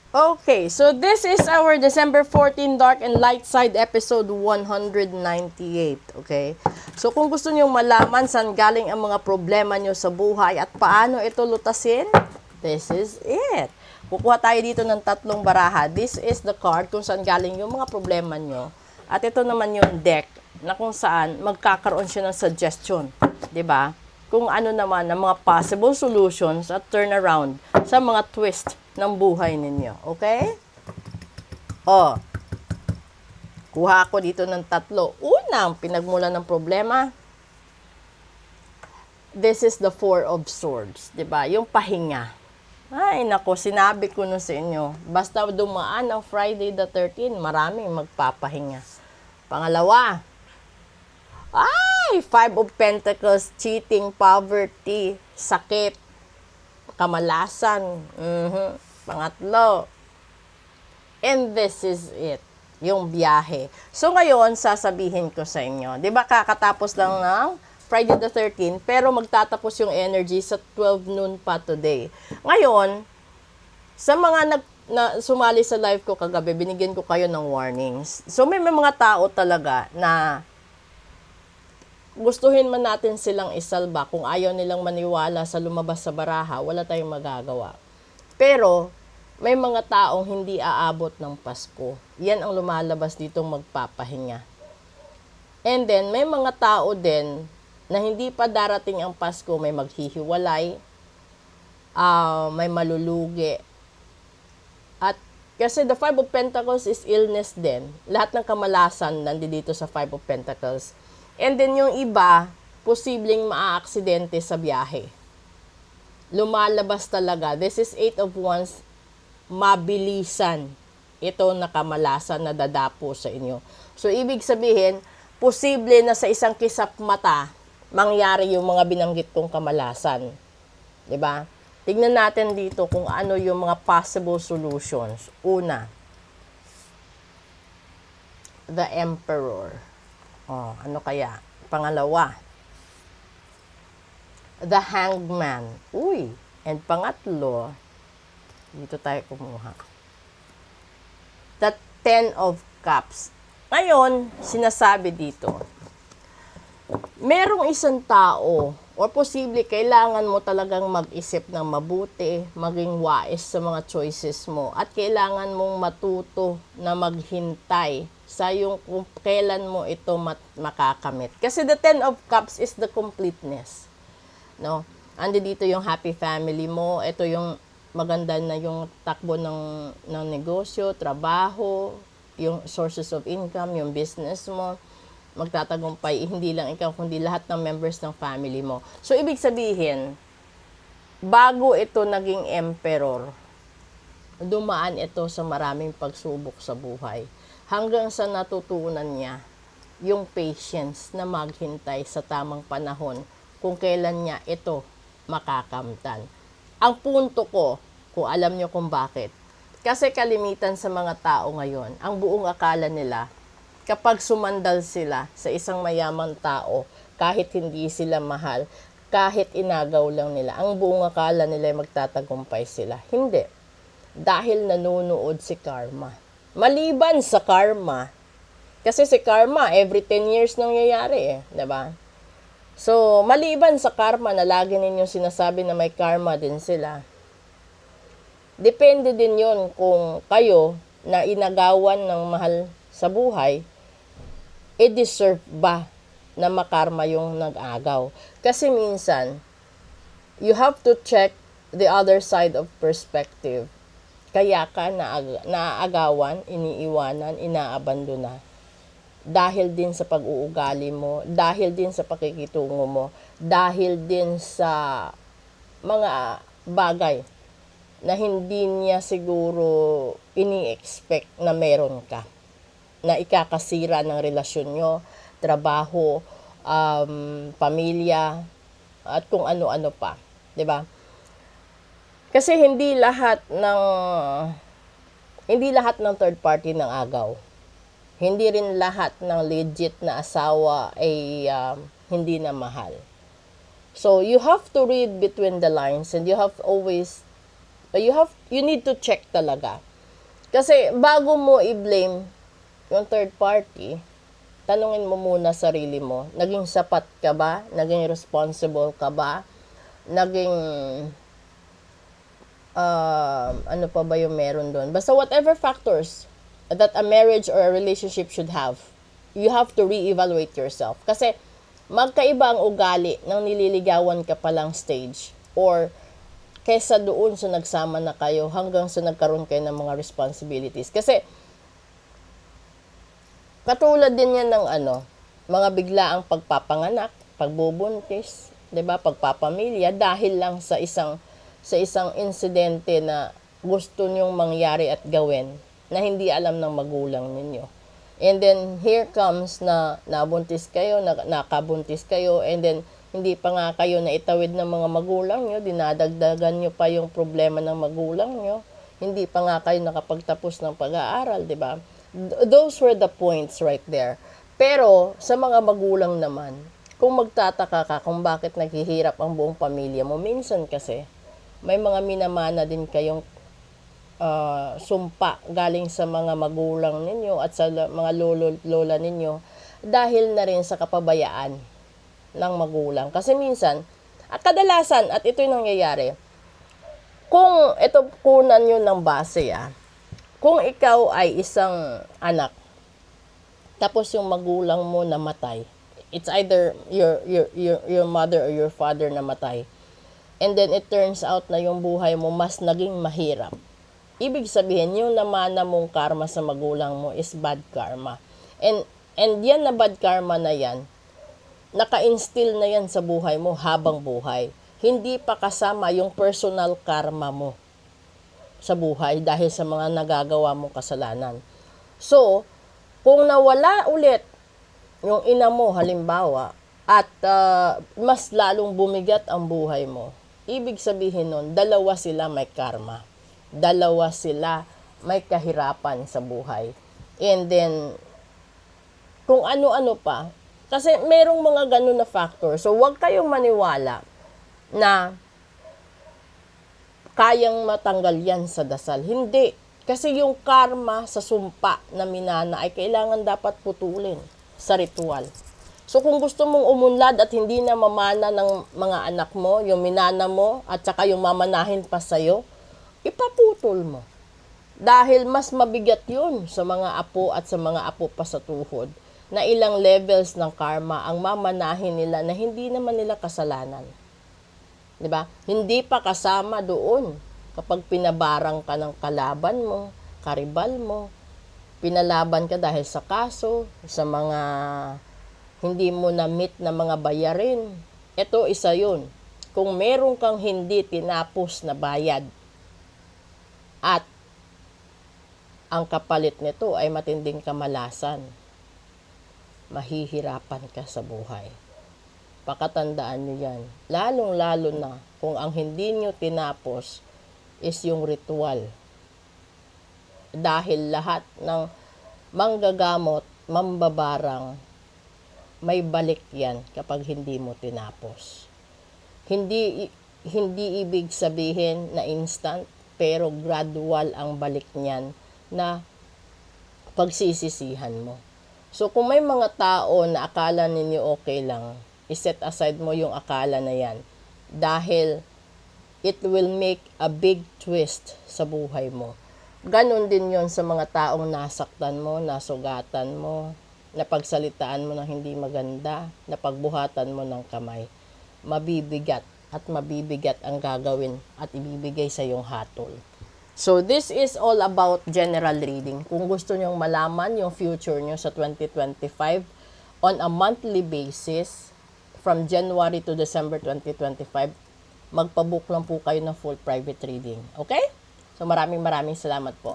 Okay, so this is our December 14 Dark and Light Side episode 198, okay? So kung gusto niyo malaman saan galing ang mga problema niyo sa buhay at paano ito lutasin, this is it. Kukuha tayo dito ng tatlong baraha. This is the card kung saan galing yung mga problema niyo. At ito naman yung deck na kung saan magkakaroon siya ng suggestion, 'di ba? Kung ano naman ang mga possible solutions at turnaround sa mga twist ng buhay ninyo. Okay? O, kuha ako dito ng tatlo. Unang pinagmulan ng problema, this is the Four of Swords. Diba? Yung pahinga. Ay, nako, sinabi ko na sa inyo. Basta dumaan ang Friday the 13th, maraming magpapahinga. Pangalawa, Five of Pentacles, cheating, poverty, sakit, kamalasan. Pangatlo, and this is it, yung biyahe. So ngayon, sasabihin ko sa inyo, di ba kakatapos lang ng Friday the 13th, pero magtatapos yung energy sa 12 noon pa today. Ngayon, sa mga sumali sa live ko kagabi, binigyan ko kayo ng warnings. So may mga tao talaga na gustuhin man natin silang isalba, kung ayaw nilang maniwala sa lumabas sa baraha, wala tayong magagawa. Pero, may mga taong hindi aabot ng Pasko. Yan ang lumalabas ditong magpapahinga. And then, may mga tao din na hindi pa darating ang Pasko, may maghihiwalay, may malulugi. At kasi the Five of Pentacles is illness din. Lahat ng kamalasan nandito sa Five of Pentacles. And then yung iba, posibleng maaaksidente sa biyahe. Lumalabas talaga. This is Eight of Wands, mabilisan ito na kamalasan na dadapo sa inyo. So, ibig sabihin, posible na sa isang kisap mata, mangyari yung mga binanggit kong kamalasan. 'Di ba? Tignan natin dito kung ano yung mga possible solutions. Una, the Emperor. Ano kaya? Pangalawa, the Hangman. Uy! And pangatlo, dito tayo kumuha. The Ten of Cups. Ngayon, sinasabi dito, merong isang tao, o posible kailangan mo talagang mag-isip ng mabuti, maging wise sa mga choices mo, at kailangan mong matuto na maghintay sa yung kung kailan mo ito makakamit. Kasi the Ten of Cups is the completeness. No? Andi dito yung happy family mo, ito yung maganda na yung takbo ng negosyo, trabaho, yung sources of income, yung business mo, magtatagumpay, hindi lang ikaw, kundi lahat ng members ng family mo. So, ibig sabihin, bago ito naging emperor, dumaan ito sa maraming pagsubok sa buhay. Hanggang sa natutunan niya yung patience na maghintay sa tamang panahon kung kailan niya ito makakamtan. Ang punto ko, kung alam nyo kung bakit, kasi kalimitan sa mga tao ngayon, ang buong akala nila, kapag sumandal sila sa isang mayamang tao, kahit hindi sila mahal, kahit inagaw lang nila, ang buong akala nila ay magtatagumpay sila. Hindi. Dahil nanonood si karma. Maliban sa karma, kasi si karma, every 10 years nangyayari diba? So, maliban sa karma na lagi ninyong sinasabi na may karma din sila, depende din yon kung kayo na inagawan ng mahal sa buhay, deserve ba na makarma yung nag-agaw? Kasi minsan, you have to check the other side of perspective. Kaya ka naaagawan, iniiwanan, inaabandona. Dahil din sa pag-uugali mo, dahil din sa pakikitungo mo, dahil din sa mga bagay na hindi niya siguro ini-expect na meron ka, na ikakasira ng relasyon nyo, trabaho, pamilya, at kung ano-ano pa. 'Di ba? Kasi hindi lahat ng third party ng agaw. Hindi rin lahat ng legit na asawa ay hindi na mahal. So, you have to read between the lines and you need to check talaga Kasi bago mo i-blame yung third party, tanungin mo muna sarili mo, naging sapat ka ba? Naging responsible ka ba? Naging, ano pa ba yung meron doon? Basta whatever factors that a marriage or a relationship should have, you have to re-evaluate yourself. Kasi magkaiba ang ugali ng nililigawan ka palang stage or kesa doon sa nagsama na kayo hanggang sa nagkaroon kayo ng mga responsibilities. Kasi katulad din yan ng mga biglaang pagpapanganak, pagbubuntis, 'di ba? Pagpapamilya dahil lang sa isang insidente na gusto niyong mangyari at gawin na hindi alam ng magulang ninyo. And then here comes na nabuntis kayo, nakabuntis kayo, and then hindi pa nga kayo na itawid ng mga magulang nyo, dinadagdagan nyo pa yung problema ng magulang nyo, hindi pa nga kayo nakapagtapos ng pag-aaral, di ba? Those were the points right there. Pero sa mga magulang naman, kung magtataka ka kung bakit naghihirap ang buong pamilya mo, minsan kasi may mga minamana din kayong sumpa galing sa mga magulang ninyo at sa mga lola ninyo dahil na rin sa kapabayaan ng magulang. Kasi minsan, at kadalasan, at ito'y nangyayari, kung ito kunan nyo ng base, kung ikaw ay isang anak, tapos yung magulang mo namatay, it's either your mother or your father namatay, and then it turns out na yung buhay mo mas naging mahirap. Ibig sabihin, yung namana mong karma sa magulang mo is bad karma. And yan na bad karma na yan, naka-instill na yan sa buhay mo habang buhay. Hindi pa kasama yung personal karma mo sa buhay dahil sa mga nagagawa mong kasalanan. So, kung nawala ulit yung ina mo halimbawa at mas lalong bumigat ang buhay mo, ibig sabihin nun, dalawa sila may karma. Dalawa sila may kahirapan sa buhay. And then, kung ano-ano pa, kasi merong mga ganun na factor. So, huwag kayong maniwala na kayang matanggal yan sa dasal. Hindi. Kasi yung karma sa sumpa na minana ay kailangan dapat putulin sa ritual. So, kung gusto mong umunlad at hindi na mamana ng mga anak mo, yung minana mo, at saka yung mamanahin pa sa'yo, ipaputol mo. Dahil mas mabigat yun sa mga apo at sa mga apo pa sa tuhod na ilang levels ng karma ang mamanahin nila na hindi naman nila kasalanan. 'Di ba? Hindi pa kasama doon kapag pinabarang ka ng kalaban mo, karibal mo, pinalaban ka dahil sa kaso, sa mga hindi mo na-meet na mga bayarin. Ito isa yun. Kung meron kang hindi tinapos na bayad at ang kapalit nito ay matinding kamalasan, mahihirapan ka sa buhay. Pakatandaan nyo yan. Lalong-lalo na kung ang hindi nyo tinapos is yung ritual. Dahil lahat ng manggagamot, mambabarang, may balik yan kapag hindi mo tinapos. Hindi ibig sabihin na instant, pero gradual ang balik niyan na pagsisisihan mo. So, kung may mga tao na akala ninyo okay lang, iset aside mo yung akala na yan. Dahil it will make a big twist sa buhay mo. Ganon din yon sa mga taong nasaktan mo, nasugatan mo, napagsalitaan mo ng hindi maganda, napagbuhatan mo ng kamay. Mabibigat at mabibigat ang gagawin at ibibigay sa iyong hatol. So, this is all about general reading. Kung gusto nyong malaman yung future nyo sa 2025 on a monthly basis from January to December 2025, magpabook lang po kayo ng full private reading. Okay? So, maraming salamat po.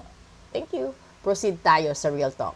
Thank you. Proceed tayo sa Real Talk.